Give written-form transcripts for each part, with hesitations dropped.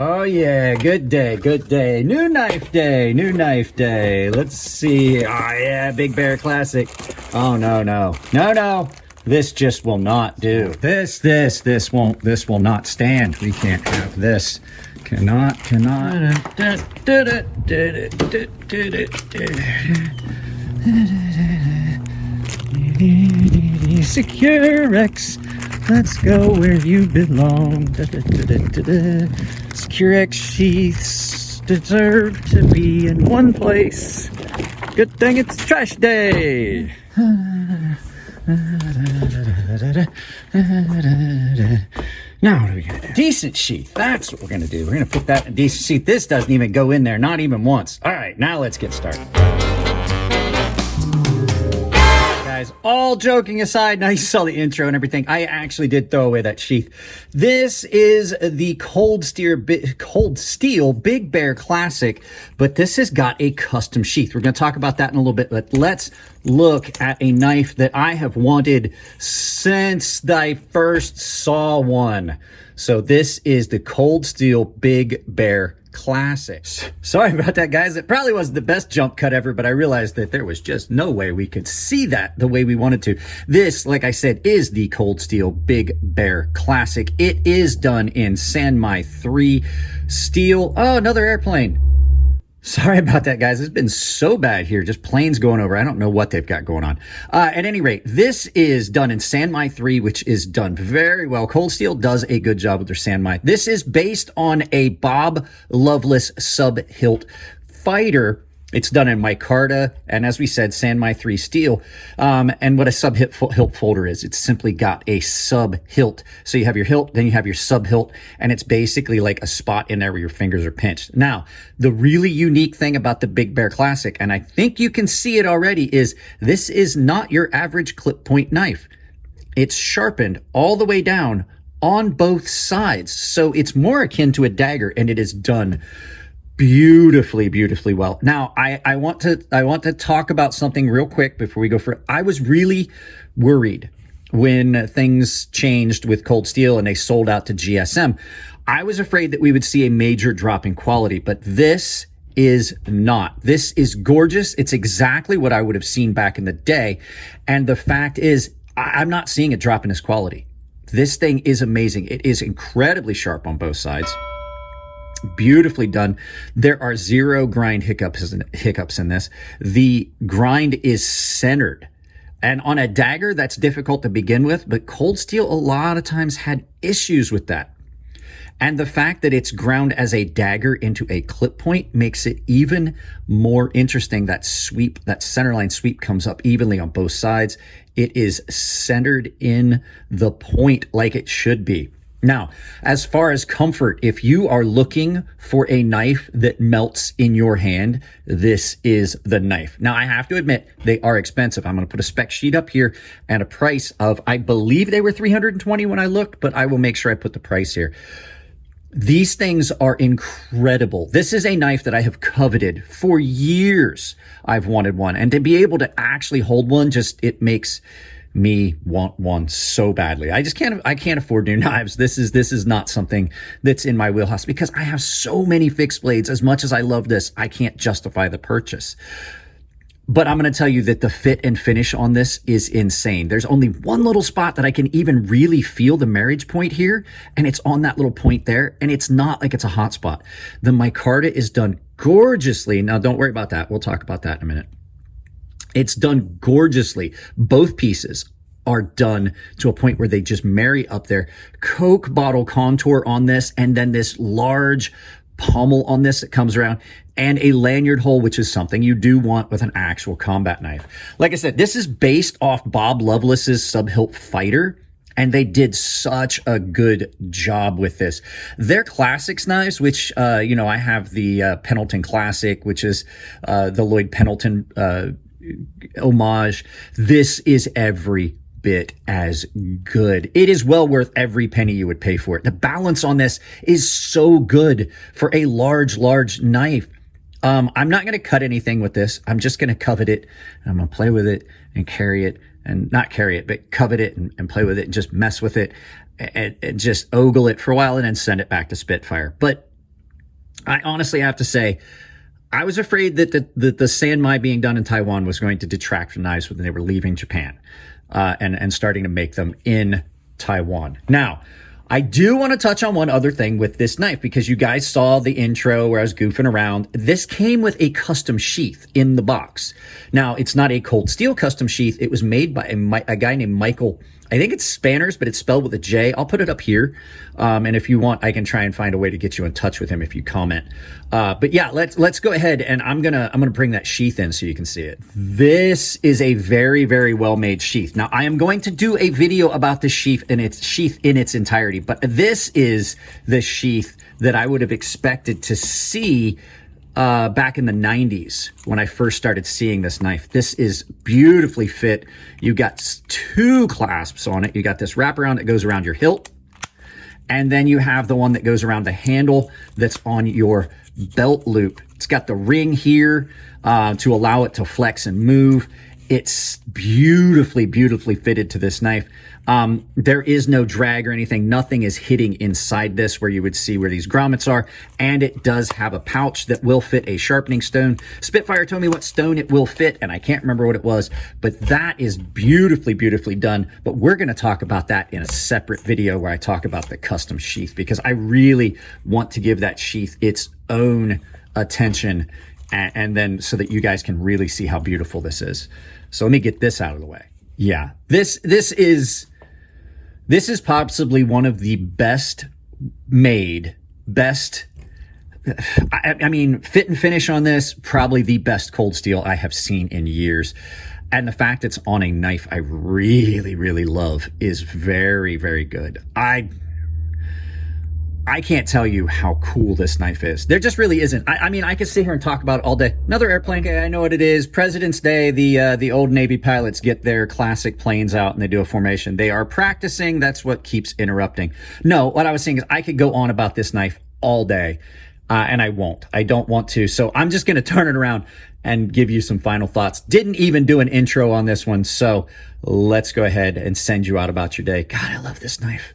Oh yeah, good day, good day. New knife day, new knife day. Let's see. Oh yeah, Big Bear Classic. Oh no. This just will not do. This will not stand. We can't have this. Cannot. Secure-X. Let's go where you belong. Secure-X sheaths deserve to be in one place. Good thing it's trash day. Now what are we gonna do? Decent sheath. That's what we're gonna do. We're gonna put that in a decent sheath. This doesn't even go in there, not even once. All right, now let's get started. Guys, all joking aside, now you saw the intro and everything. I actually did throw away that sheath. This is the Cold Steel Big Bear Classic, but this has got a custom sheath. We're going to talk about that in a little bit, but let's look at a knife that I have wanted since I first saw one. So this is the Cold Steel Big Bear Classics. Sorry about that, guys. It probably wasn't the best jump cut ever, but I realized that there was just no way we could see that the way we wanted to. This, like I said, is the Cold Steel Big Bear Classic. It is done in Sanmai 3 steel. Oh, another airplane. Sorry about that, guys. It's been so bad here. Just planes going over. I don't know what they've got going on. At any rate, this is done in Sanmai 3, which is done very well. Cold Steel does a good job with their Sanmai. This is based on a Bob Loveless sub-hilt fighter. It's done in micarta, and as we said, Sanmai 3 steel. And what a sub-hilt folder is, it's simply got a sub-hilt. So you have your hilt, then you have your sub-hilt, and it's basically like a spot in there where your fingers are pinched. Now, the really unique thing about the Big Bear Classic, and I think you can see it already, is this is not your average clip point knife. It's sharpened all the way down on both sides. So it's more akin to a dagger, and it is done beautifully well. Now, I want to talk about something real quick before we go for it. I was really worried when things changed with Cold Steel and they sold out to GSM. I was afraid that we would see a major drop in quality, but this is not. This is gorgeous. It's exactly what I would have seen back in the day. And the fact is, I'm not seeing a drop in this quality. This thing is amazing. It is incredibly sharp on both sides. Beautifully done. There are zero grind hiccups in this. The grind is centered. And on a dagger, that's difficult to begin with, but Cold Steel a lot of times had issues with that. And the fact that it's ground as a dagger into a clip point makes it even more interesting. That sweep, that centerline sweep comes up evenly on both sides. It is centered in the point like it should be. Now, as far as comfort, if you are looking for a knife that melts in your hand, this is the knife. Now, I have to admit, they are expensive. I'm going to put a spec sheet up here and a price of, I believe they were $320 when I looked, but I will make sure I put the price here. These things are incredible. This is a knife that I have coveted for years. I've wanted one, and to be able to actually hold one, it makes me want one so badly. I can't afford new knives. This is not something that's in my wheelhouse because I have so many fixed blades. As much as I love this, I can't justify the purchase. But I'm going to tell you that the fit and finish on this is insane. There's only one little spot that I can even really feel the marriage point here, and it's on that little point there, and it's not like it's a hot spot. The micarta is done gorgeously. Now, don't worry about that. We'll talk about that in a minute. It's done gorgeously. Both pieces are done to a point where they just marry up there. Coke bottle contour on this, and then this large pommel on this that comes around, and a lanyard hole, which is something you do want with an actual combat knife. Like I said, this is based off Bob Loveless's sub-hilt fighter, and they did such a good job with this. Their classics knives, which, I have the Pendleton Classic, which is the Lloyd Pendleton homage. This is every bit as good. It is well worth every penny you would pay for it. The balance on this is so good for a large knife. I'm not going to cut anything with this. I'm just going to covet it. I'm going to play with it and carry it, and not carry it, but covet it and play with it and just mess with it and just ogle it for a while and then send it back to Spitfire. But I honestly have to say, I was afraid that the Sanmai being done in Taiwan was going to detract from knives when they were leaving Japan and starting to make them in Taiwan. Now, I do want to touch on one other thing with this knife, because you guys saw the intro where I was goofing around. This came with a custom sheath in the box. Now, it's not a cold steel custom sheath. It was made by a guy named Michael. I think it's Spanners, but it's spelled with a J. I'll put it up here. And if you want, I can try and find a way to get you in touch with him if you comment. But yeah, let's go ahead, and I'm gonna bring that sheath in so you can see it. This is a very, very well made sheath. Now, I am going to do a video about the sheath in its entirety, but this is the sheath that I would have expected to see back in the 90s when I first started seeing this knife. This is beautifully fit. You got 2 clasps on it. You got this wraparound that goes around your hilt, and then you have the one that goes around the handle that's on your belt loop. It's got the ring here to allow it to flex and move. It's beautifully, beautifully fitted to this knife. There is no drag or anything. Nothing is hitting inside this where you would see where these grommets are. And it does have a pouch that will fit a sharpening stone. Spitfire told me what stone it will fit, and I can't remember what it was, but that is beautifully, beautifully done. But we're going to talk about that in a separate video where I talk about the custom sheath, because I really want to give that sheath its own attention, and then so that you guys can really see how beautiful this is. So let me get this out of the way. Yeah, this is possibly one of the best made, I mean, fit and finish on this, probably the best cold steel I have seen in years. And the fact it's on a knife I really, really love is very, very good. I can't tell you how cool this knife is. There just really isn't. I mean, I could sit here and talk about it all day. Another airplane. I know what it is. President's Day, the old Navy pilots get their classic planes out and they do a formation. They are practicing. That's what keeps interrupting. No, what I was saying is I could go on about this knife all day, and I won't. I don't want to. So I'm just going to turn it around and give you some final thoughts. Didn't even do an intro on this one. So let's go ahead and send you out about your day. God, I love this knife.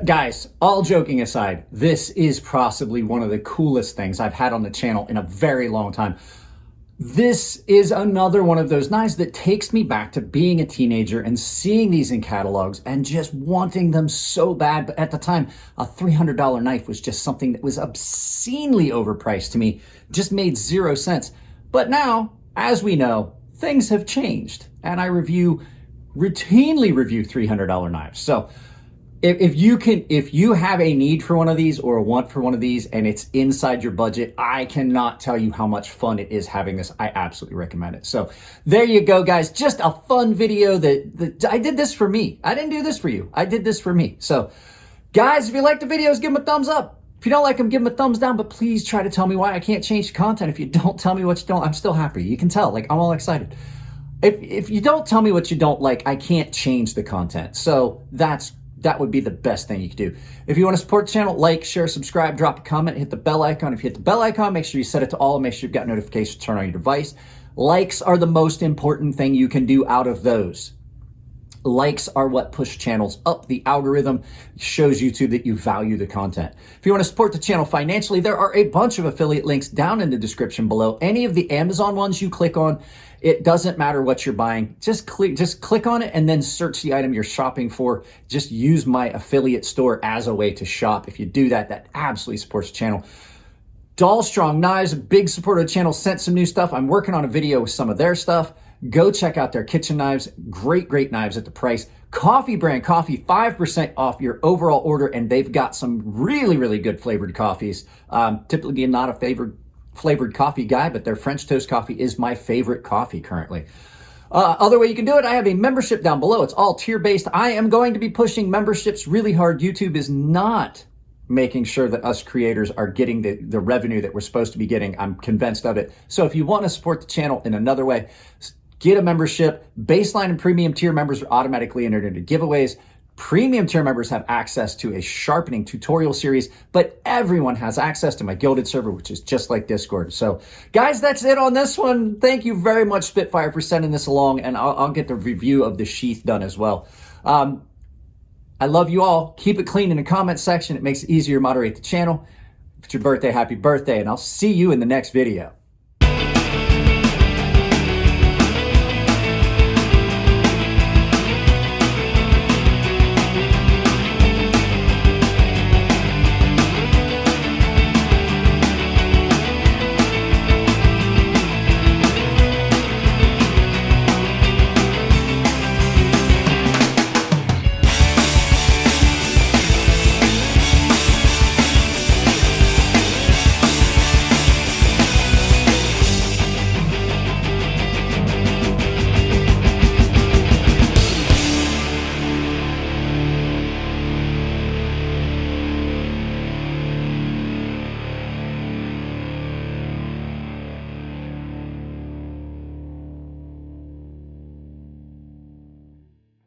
Guys, all joking aside, this is possibly one of the coolest things I've had on the channel in a very long time. This is another one of those knives that takes me back to being a teenager and seeing these in catalogs and just wanting them so bad. But at the time, a $300 knife was just something that was obscenely overpriced to me, just made 0 sense. But now, as we know, things have changed, and I routinely review $300 knives. So if you have a need for one of these or a want for one of these and it's inside your budget, I cannot tell you how much fun it is having this. I absolutely recommend it. So there you go, guys. Just a fun video that I did this for me. I didn't do this for you. I did this for me. So guys, if you like the videos, give them a thumbs up. If you don't like them, give them a thumbs down, but please try to tell me why I can't change the content. If you don't tell me what you don't, I'm still happy. You can tell, like, I'm all excited. If you don't tell me what you don't like, I can't change the content. So that would be the best thing you could do. If you want to support the channel, like, share, subscribe, drop a comment, hit the bell icon. If you hit the bell icon, make sure you set it to all and make sure you've got notifications turned on your device. Likes are the most important thing you can do out of those. Likes are what push channels up the algorithm, shows YouTube that you value the content. If you want to support the channel financially, there are a bunch of affiliate links down in the description below. Any of the Amazon ones you click on, it doesn't matter what you're buying. Just click on it and then search the item you're shopping for. Just use my affiliate store as a way to shop. If you do that, that absolutely supports the channel. Doll Strong Knives, a big supporter of the channel, sent some new stuff. I'm working on a video with some of their stuff. Go check out their kitchen knives. Great, great knives at the price. Coffee Brand Coffee, 5% off your overall order, and they've got some really, really good flavored coffees. Typically not a flavored coffee guy, but their French toast coffee is my favorite coffee currently. Other way you can do it, I have a membership down below. It's all tier-based. I am going to be pushing memberships really hard. YouTube is not making sure that us creators are getting the revenue that we're supposed to be getting. I'm convinced of it. So if you want to support the channel in another way, get a membership. Baseline and premium tier members are automatically entered into giveaways. Premium tier members have access to a sharpening tutorial series, but everyone has access to my Gilded server, which is just like Discord. So guys, that's it on this one. Thank you very much, Spitfire, for sending this along, and I'll get the review of the sheath done as well. I love you all. Keep it clean in the comment section. It makes it easier to moderate the channel. If it's your birthday, happy birthday, and I'll see you in the next video.